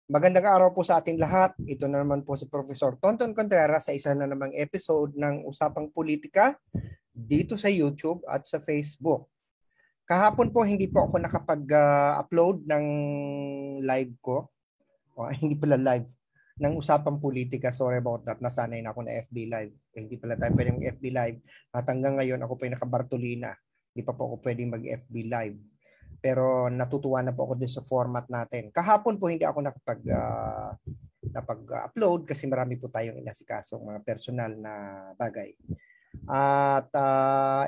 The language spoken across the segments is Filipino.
Magandang araw po sa ating lahat. Ito na naman po si Professor Tonton Contreras sa isa na namang episode ng Usapang Politika dito sa YouTube at sa Facebook. Kahapon po hindi po ako nakapag-upload ng live ko. Hindi pala live ng Usapang Politika. Sorry about that. Nasanay na ako na FB Live. Hindi pala tayo pwedeng FB Live. At hanggang ngayon ako po yung nakabartolina. Hindi pa po ako pwedeng mag-FB Live. Pero natutuwa na po ako din sa format natin. Kahapon po hindi ako nakapag-upload kasi marami po tayong inasikasong mga personal na bagay. At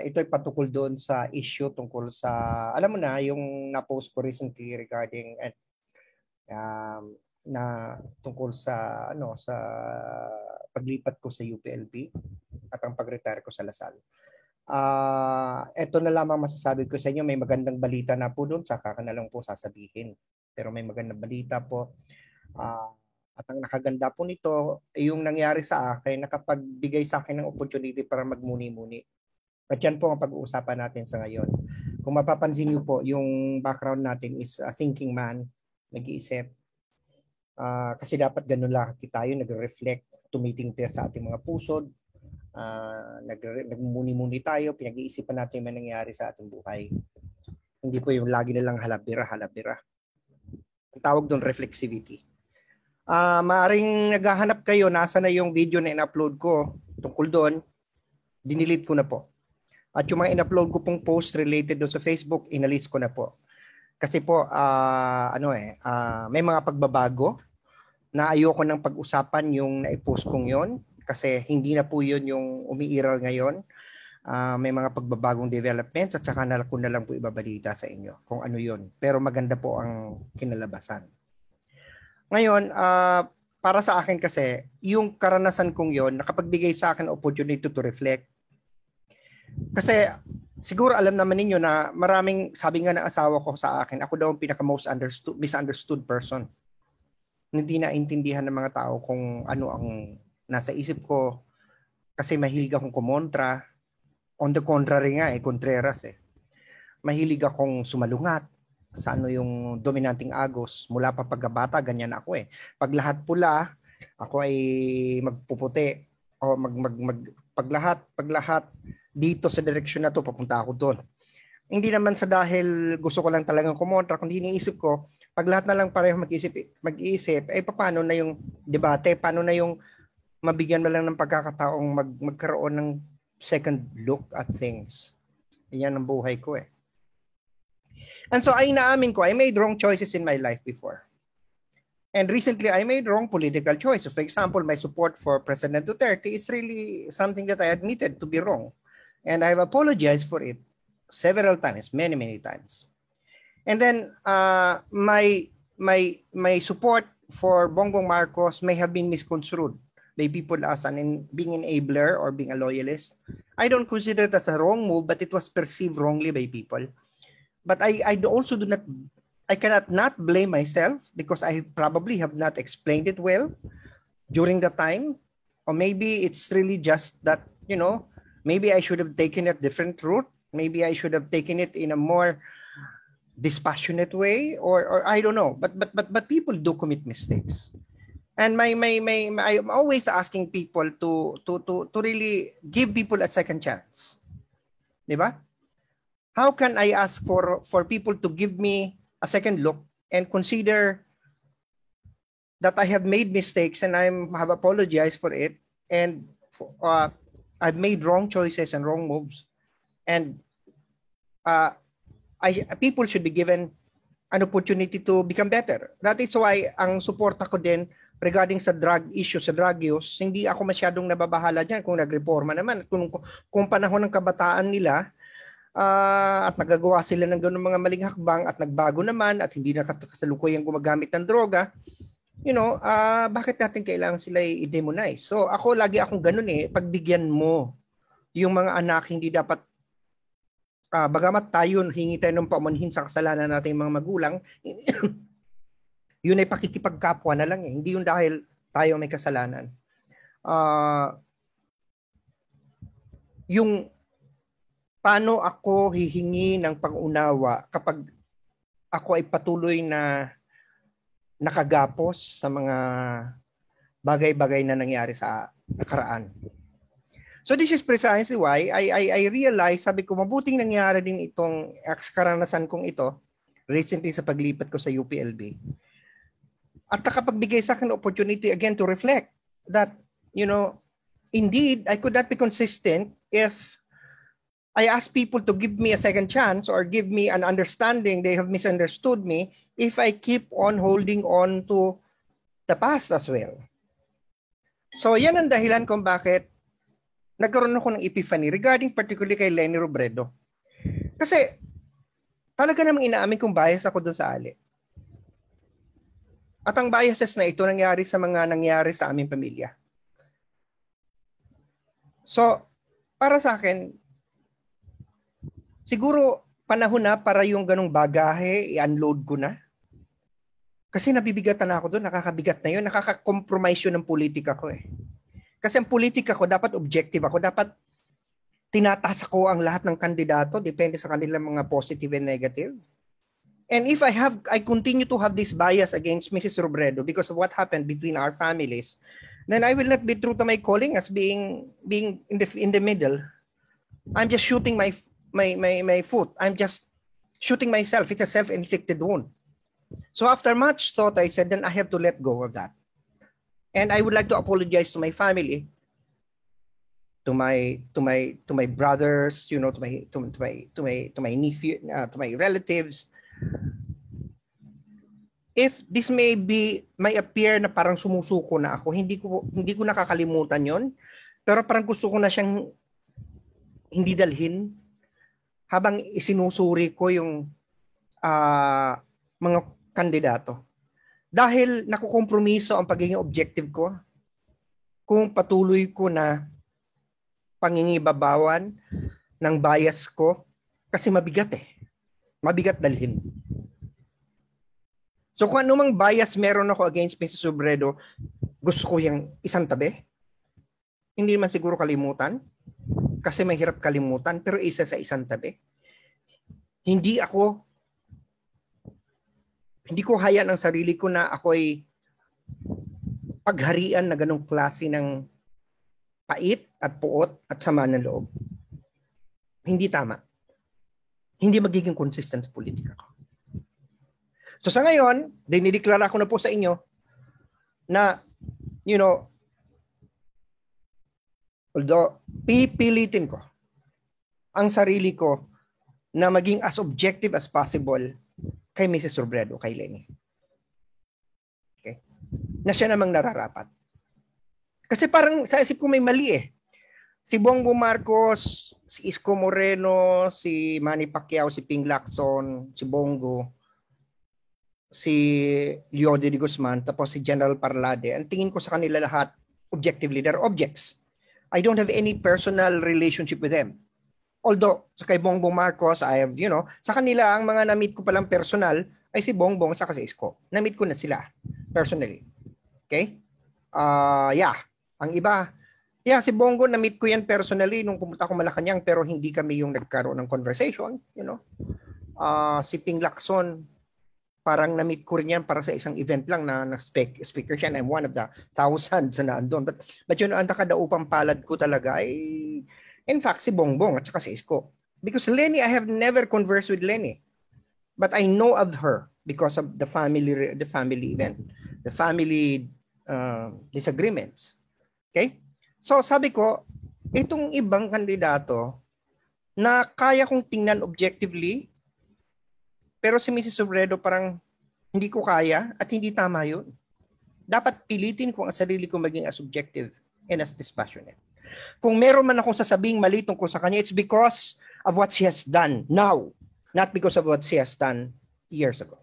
ito ay patukol doon sa issue tungkol sa, alam mo na, yung na-post ko recently regarding na tungkol sa sa paglipat ko sa UPLB at ang pag-retire ko sa Lasal. Ito na lamang masasabi ko sa inyo, may magandang balita na po doon, saka ka na lang po sasabihin. Pero may magandang balita po. At ang nakaganda po nito, yung nangyari sa akin, nakapagbigay sa akin ng opportunity para magmuni-muni. At yan po ang pag-uusapan natin sa ngayon. Kung mapapansin niyo po, yung background natin is a thinking man, nag-iisip. Kasi dapat ganun lang tayo, nag-reflect, tumitingin sa ating mga pusod, nagmuni-muni tayo, pinag-iisipan natin yung nangyayari sa ating buhay. Hindi po yung lagi na lang halabira. Ang tawag doon, reflexivity. Maaring naghahanap kayo, nasa na yung video na in-upload ko tungkol doon, dinilit ko na po. At yung mga in-upload ko pong post related doon sa Facebook, inalis ko na po. Kasi po, may mga pagbabago na ayoko nang pag-usapan yung na-post kong yon. Kasi hindi na po yun yung umiiral ngayon. May mga pagbabagong developments at saka ko na lang po ibabalita sa inyo kung ano yun. Pero maganda po ang kinalabasan. Ngayon, para sa akin kasi, yung karanasan kong yon nakapagbigay sa akin opportunity to reflect. Kasi siguro alam naman ninyo na maraming, sabi nga ng asawa ko sa akin, ako daw ang pinaka-most misunderstood person. Hindi naintindihan ng mga tao kung ano ang nasa isip ko kasi mahilig akong kumontra. On the contrary nga, Contreras eh. Mahilig akong sumalungat sa ano yung dominanting agos. Mula pa pagkabata, ganyan ako eh. Pag lahat pula, ako ay magpuputi. O pag lahat dito sa direksyon na to, papunta ako doon. Hindi naman sa dahil gusto ko lang talagang kumontra, kundi iniisip ko, pag lahat na lang pareho mag-iisip, eh paano na yung debate, paano na yung mabigyan mo lang ng pagkakataong magkaroon ng second look at things. Yan ang buhay ko eh. And so ay naamin ko, I made wrong choices in my life before. And recently, I made wrong political choices. For example, my support for President Duterte is really something that I admitted to be wrong. And I've apologized for it several times, many times. And then my support for Bongbong Marcos may have been misconstrued by people as being an enabler or being a loyalist. I don't consider it as a wrong move, but it was perceived wrongly by people. But I also I cannot not blame myself because I probably have not explained it well during the time. Or maybe it's really just that, maybe I should have taken a different route. Maybe I should have taken it in a more dispassionate way, or I don't know. But people do commit mistakes. And I'm always asking people to really give people a second chance. Diba? How can I ask for people to give me a second look and consider that I have made mistakes and I have apologized for it, and I've made wrong choices and wrong moves, and people should be given an opportunity to become better. That is why ang suporta ko din regarding sa drug issue, sa drug use, hindi ako masyadong nababahala dyan kung nagreforma naman. Kung panahon ng kabataan nila, at nagagawa sila ng ganung mga maling hakbang at nagbago naman at hindi na kasalukuyang gumagamit ng droga, bakit natin kailangan sila i-demonize? So ako, lagi akong ganun eh, pagbigyan mo yung mga anak, hindi dapat, bagamat tayo, hingi tayo ng paumanhin sa kasalanan natin mga magulang, yun ay pakikipagkapwa na lang eh. Hindi yun dahil tayo may kasalanan. Yung paano ako hihingi ng pag-unawa kapag ako ay patuloy na nakagapos sa mga bagay-bagay na nangyari sa nakaraan. So this is precisely why I realized, sabi ko, mabuting nangyari din itong karanasan kong ito recently sa paglipat ko sa UPLB. At nakapagbigay sa akin opportunity again to reflect that, indeed, I could not be consistent if I ask people to give me a second chance or give me an understanding they have misunderstood me if I keep on holding on to the past as well. So yan ang dahilan kung bakit nagkaroon ako ng epiphany regarding particularly kay Leni Robredo. Kasi talaga namang inaamin kong bias ako doon sa Ali. At ang biases na ito nangyari sa mga nangyari sa aming pamilya. So, para sa akin, siguro panahon na para yung ganong bagahe, i-unload ko na. Kasi nabibigatan na ako doon, nakakabigat na yun, nakaka-compromise yun ng politika ko eh. Kasi ang politika ko, dapat objective ako, dapat tinataas ko ang lahat ng kandidato, depende sa kanilang mga positive and negative. And if I continue to have this bias against Mrs. Robredo because of what happened between our families, then I will not be true to my calling as being in the middle. I'm just shooting my foot. I'm just shooting myself. It's a self-inflicted wound. So after much thought, I said, then I have to let go of that. And I would like to apologize to my family, to my brothers, to my nephew, to my relatives. If this may appear na parang sumusuko na ako, hindi ko nakakalimutan yon, pero parang gusto ko na siyang hindi dalhin habang isinusuri ko yung mga kandidato. Dahil nakukompromiso ang pagiging objective ko kung patuloy ko na pangingibabawan ng bias ko kasi mabigat eh. Mabigat dalhin. So kung anumang bias meron ako against Mrs. Robredo, gusto ko yung isang tabi. Hindi naman siguro kalimutan kasi mahirap kalimutan pero isa sa isang tabi. Hindi ko hayaan ang sarili ko na ako'y pagharian na ganong klase ng pait at puot at sama ng loob. Hindi tama. Hindi magiging consistent sa politika ko. So sa ngayon, dinideklara ko na po sa inyo na, although pipilitin ko ang sarili ko na maging as objective as possible kay Mrs. Robredo, kay Leni. Okay? Na siya namang nararapat. Kasi parang sa isip ko may mali eh. Si Bongbong Marcos, si Isko Moreno, si Manny Pacquiao, si Ping Lacson, si Bongo, si Leody de Guzman, tapos si General Parlade. Ang tingin ko sa kanila lahat, objectively, they're objects. I don't have any personal relationship with them. Although, sa kay Bongbong Marcos, I have, sa kanila, ang mga na-meet ko palang personal ay si Bongbong saka si Isko. Na-meet ko na sila, personally. Okay? Ang iba, si Bongo, na-meet ko yan personally nung pumunta ko Malacanang, pero hindi kami yung nagkaroon ng conversation, Si Ping Lacson, parang na-meet ko rin yan para sa isang event lang na speaker siya. I'm one of the thousands na naandun. But ang nakadaupang palad ko talaga ay, in fact, si Bongbong at saka si Isko. Because Leni, I have never conversed with Leni. But I know of her because of the family event, the family disagreements. Okay? So sabi ko, itong ibang kandidato na kaya kong tingnan objectively, pero si Mrs. Robredo parang hindi ko kaya at hindi tama yun. Dapat pilitin ko ang sarili ko maging as objective and as dispassionate. Kung meron man akong sasabing mali tungkol sa kanya, it's because of what she has done now, not because of what she has done years ago.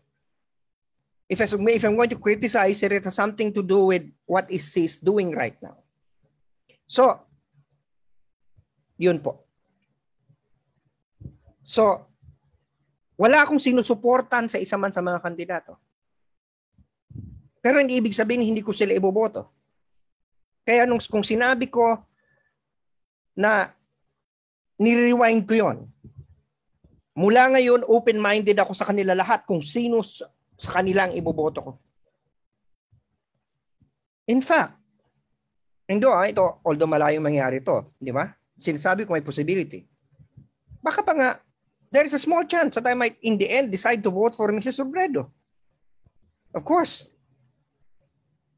If I'm going to criticize it, it has something to do with what she's doing right now. So, yun po. So, wala akong sinusuportan sa isa man sa mga kandidato. Pero hindi ibig sabihin hindi ko sila iboboto. Kaya kung sinabi ko na ni-rewind ko yon, mula ngayon open-minded ako sa kanila lahat kung sino sa kanila ang iboboto ko. In fact, ito, although malayong mangyari to, di ba? Sinasabi ko may possibility. Baka pa nga, there is a small chance that I might, in the end, decide to vote for Mrs. Robredo. Of course,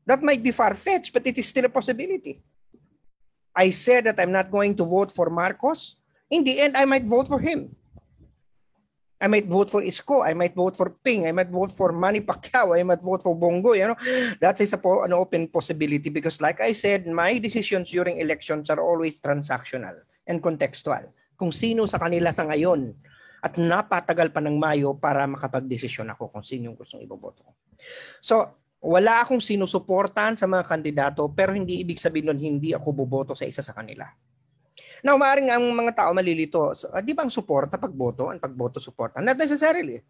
that might be far-fetched, but it is still a possibility. I said that I'm not going to vote for Marcos. In the end, I might vote for him. I might vote for Isko. I might vote for Ping. I might vote for Manny Pacquiao. I might vote for Bongo. That's an open possibility because, like I said, my decisions during elections are always transactional and contextual. Kung sino sa kanila sa ngayon at napatagal pa ng Mayo para makapag-desisyon ako kung sino yung gustong iboboto ko. So, wala akong sinusuportahan sa mga kandidato pero hindi ibig sabihin nun hindi ako boboto sa isa sa kanila. Now, maaaring ang mga tao malilito. So, di ba ang suporta pagboto? Ang pagboto suporta? Not necessarily.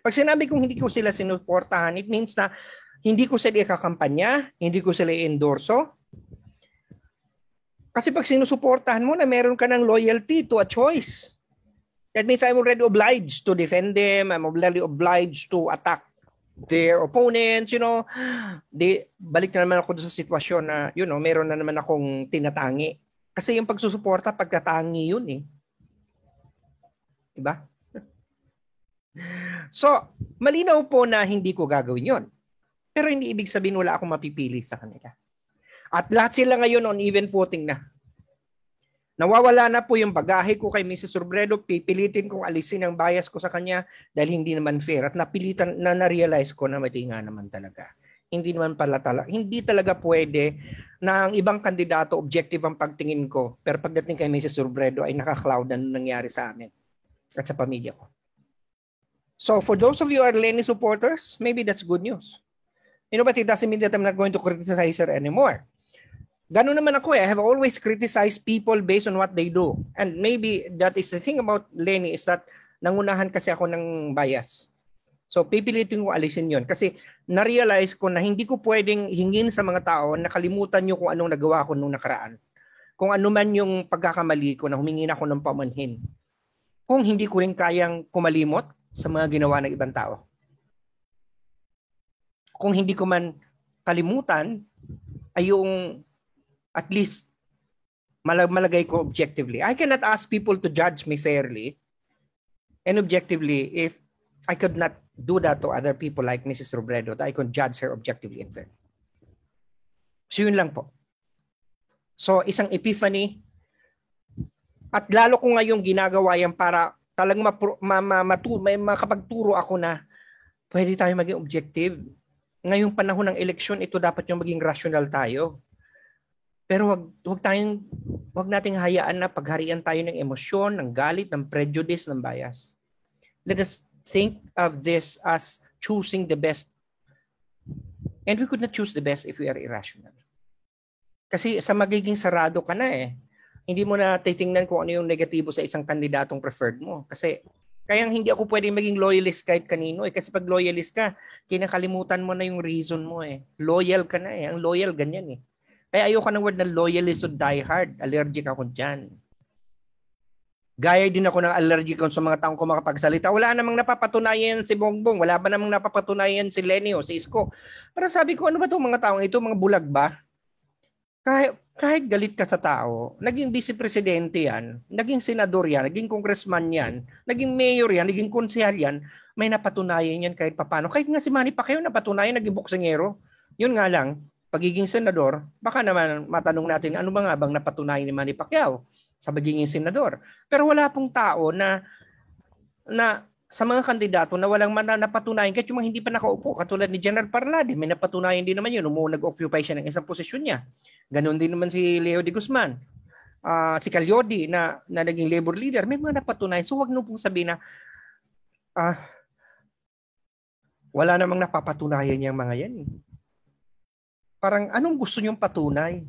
Pag sinabi kong hindi ko sila sinuportahan, it means na hindi ko sila ikakampanya, hindi ko sila i-endorso. Kasi pag sinusuportahan mo na meron ka ng loyalty to a choice. That means I'm already obliged to defend them. I'm already obliged to attack their opponents, balik na naman ako sa sitwasyon na, meron na naman akong tinatangi. Kasi yung pagsusuporta, pagkatangi yun eh. Diba? So, malinaw po na hindi ko gagawin yun. Pero hindi ibig sabihin wala akong mapipili sa kanila. At lahat sila ngayon on even footing na. Nawawala na po yung bagahe ko kay Mrs. Robredo, pipilitin kong alisin ang bias ko sa kanya dahil hindi naman fair. At napilitan na na-realize ko na mati nga naman talaga. Hindi naman pala hindi talaga pwede na ang ibang kandidato objective ang pagtingin ko. Pero pagdating kay Mrs. Robredo ay naka-cloud na nangyari sa amin at sa pamilya ko. So for those of you who are Lenny supporters, maybe that's good news. But it doesn't mean that I'm not going to criticize her anymore. Ganun naman ako eh. I have always criticized people based on what they do. And maybe that is the thing about Lenny is that nangunahan kasi ako ng bias. So, pipilitin ko alisin yon kasi na-realize ko na hindi ko pwedeng hingin sa mga tao na kalimutan nyo kung anong nagawa ko nung nakaraan. Kung ano man yung pagkakamali ko na humingin ako ng pamanhin. Kung hindi ko rin kayang kumalimot sa mga ginawa ng ibang tao. Kung hindi ko man kalimutan ay yung at least malagay ko objectively. I cannot ask people to judge me fairly and objectively if I could not do that to other people like Mrs. Robredo, that I could judge her objectively and fairly. So yun lang po. So isang epiphany at lalo ko ngayong ginagawa yan para talagang may makapagturo ako na pwede tayo maging objective. Ngayong panahon ng eleksyon, ito dapat yung maging rational tayo. Pero wag nating hayaan na pagharian tayo ng emosyon, ng galit, ng prejudice, ng bias. Let us think of this as choosing the best. And we could not choose the best if we are irrational. Kasi sa magiging sarado ka na eh. Hindi mo na titingnan kung ano yung negatibo sa isang kandidatong preferred mo. Kasi kaya hindi ako pwedeng maging loyalist kahit kanino eh. Kasi pag loyalist ka, kinakalimutan mo na yung reason mo eh. Loyal ka na eh. Ang loyal ganyan eh. Kaya ayoko ng word na loyalist o diehard. Allergic ako dyan. Gaya din ako ng allergic sa mga taong ko makapagsalita. Wala namang napapatunayan si Bongbong. Wala ba namang napapatunayan si Lenny o si Isko. Para sabi ko, ano ba itong mga taong ito? Mga bulag ba? Kahit galit ka sa tao, naging vice-presidente yan, naging senador yan, naging congressman yan, naging mayor yan, naging konsehal yan, may napatunayan yan kahit papano. Kahit nga si Manny Pacquiao napatunayan, naging boksingero. Yun nga lang, pagiging senador, baka naman matanong natin ano ba nga bang napatunayan ni Manny Pacquiao sa pagiging senador. Pero wala pong tao na sa mga kandidato na walang napatunayan kahit yung mga hindi pa nakaupo. Katulad ni General Parlade, may napatunayan din naman yun. Nag-occupy siya ng isang posisyon niya. Ganon din naman si Leo de Guzman. Si Calyodi na naging labor leader, may mga napatunayan. So wag nyo pong sabihin na wala namang napapatunayan yung mga yan. Parang anong gusto nyong patunay?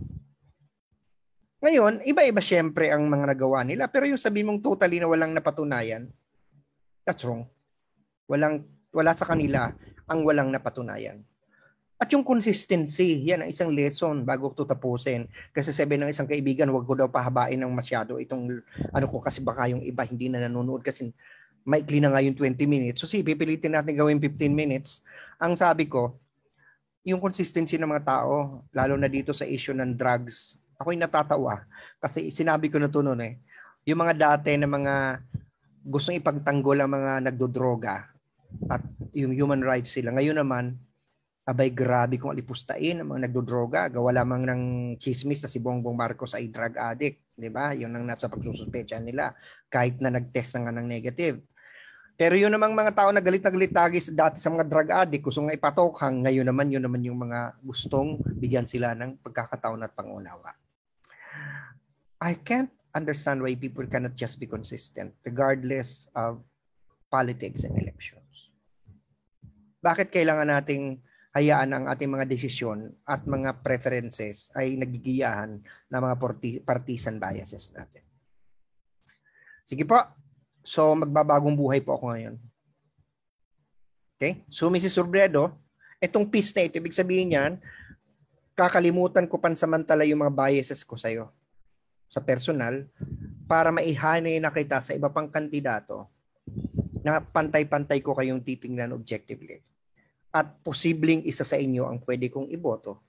Ngayon, iba-iba syempre ang mga nagawa nila. Pero yung sabi mong totally na walang napatunayan, that's wrong. Wala sa kanila ang walang napatunayan. At yung consistency, yan ang isang lesson bago ko tapusin. Kasi sabi ng isang kaibigan, wag ko daw pahabain ng masyado itong kasi baka yung iba hindi na nanonood kasi maikli na nga yung 20 minutes. So pipilitin natin gawin 15 minutes. Ang sabi ko, yung consistency ng mga tao, lalo na dito sa issue ng drugs, ako'y natatawa. Kasi sinabi ko na to noon eh. Yung mga dati na mga gustong ipagtanggol ang mga nagdodroga at yung human rights sila. Ngayon naman, abay grabe kung alipustain ang mga nagdodroga. Gawa lamang ng chismis na si Bongbong Marcos ay drug addict. Di ba? Yun ang nasa pagsususpecha nila. Kahit na nag-test na nga ng negative. Pero yun namang mga tao na galit tagi dati sa mga drug addict, gusto nga ipatokhang, ngayon naman yun naman yung mga gustong bigyan sila ng pagkakataon at pangunawa. I can't understand why people cannot just be consistent regardless of politics and elections. Bakit kailangan nating hayaan ang ating mga desisyon at mga preferences ay nagigiyahan ng mga partisan biases natin? Sige po. So, magbabagong buhay po ako ngayon. Okay? So, Mrs. Robredo, itong piece na ito, ibig sabihin yan, kakalimutan ko pansamantala yung mga biases ko sa'yo sa personal para maihanay na kita sa iba pang kandidato na pantay-pantay ko kayong titingnan objectively. At posibleng isa sa inyo ang pwede kong iboto.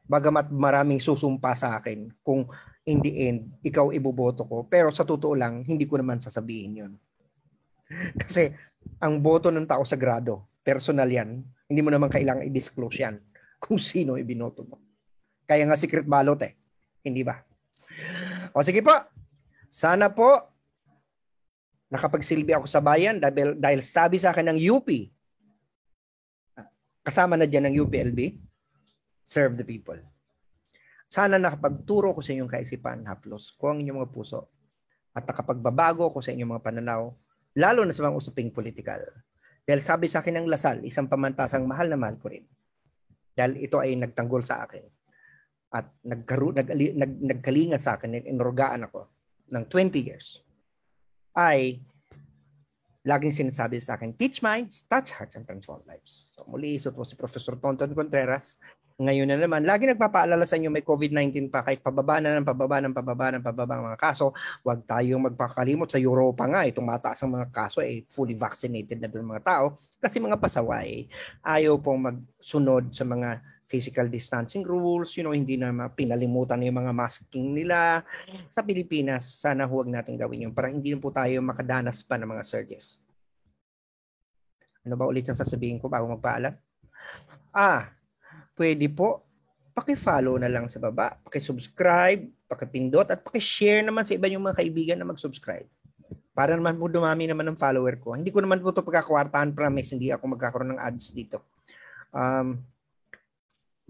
Bagamat maraming susumpa sa akin kung in the end, ikaw iboboto ko. Pero sa totoo lang, hindi ko naman sasabihin yun. Kasi ang boto ng tao sagrado, personal yan. Hindi mo naman kailangan i-disclose yan kung sino ibinoto mo. Kaya nga secret ballot eh. Hindi ba? O sige po. Sana po nakapagsilbi ako sa bayan dahil sabi sa akin ng UP, kasama na dyan ng UPLB, serve the people. Sana nakapagturo ko sa inyong kaisipan, haplos ko ang inyong mga puso, at nakapagbabago ko sa inyong mga pananaw, lalo na sa mga usaping politikal. Dahil sabi sa akin ng Lasal, isang pamantasang mahal na mahal ko rin. Dahil ito ay nagtanggol sa akin. At nagkalinga sa akin, inurugaan ako ng 20 years. Ay laging sinasabi sa akin, teach minds, touch hearts, and transform lives. So muli, ito po si Professor Tonton Contreras. Ngayon na naman, lagi nagpapaalala sa inyo may COVID-19 pa, kahit pababa ng mga kaso, huwag tayong magpakalimot. Sa Europa nga, itong mataas ang mga kaso, fully vaccinated na doon mga tao. Kasi mga pasaway, ayaw pong magsunod sa mga physical distancing rules, hindi na pinalimutan yung mga masking nila. Sa Pilipinas, sana huwag natin gawin yun para hindi po tayo makadanas pa ng mga surges. Ano ba ulit ang sasabihin ko bago magpaalam? Pwede po, paki-follow na lang sa baba, paki-subscribe, paki-pindot, at paki-share naman sa iba yung mga kaibigan na mag-subscribe. Para naman po dumami naman ng follower ko. Hindi ko naman po ito pagkakwartahan, promise, hindi ako magkakaroon ng ads dito.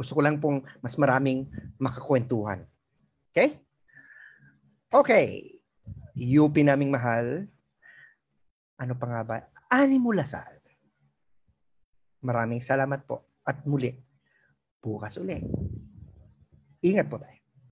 Gusto ko lang pong mas maraming makakwentuhan. Okay? Okay. UP naming mahal. Ano pa nga ba? Animo Lasal. Maraming salamat po. At muli, bukas ulit. Ingat po tayo.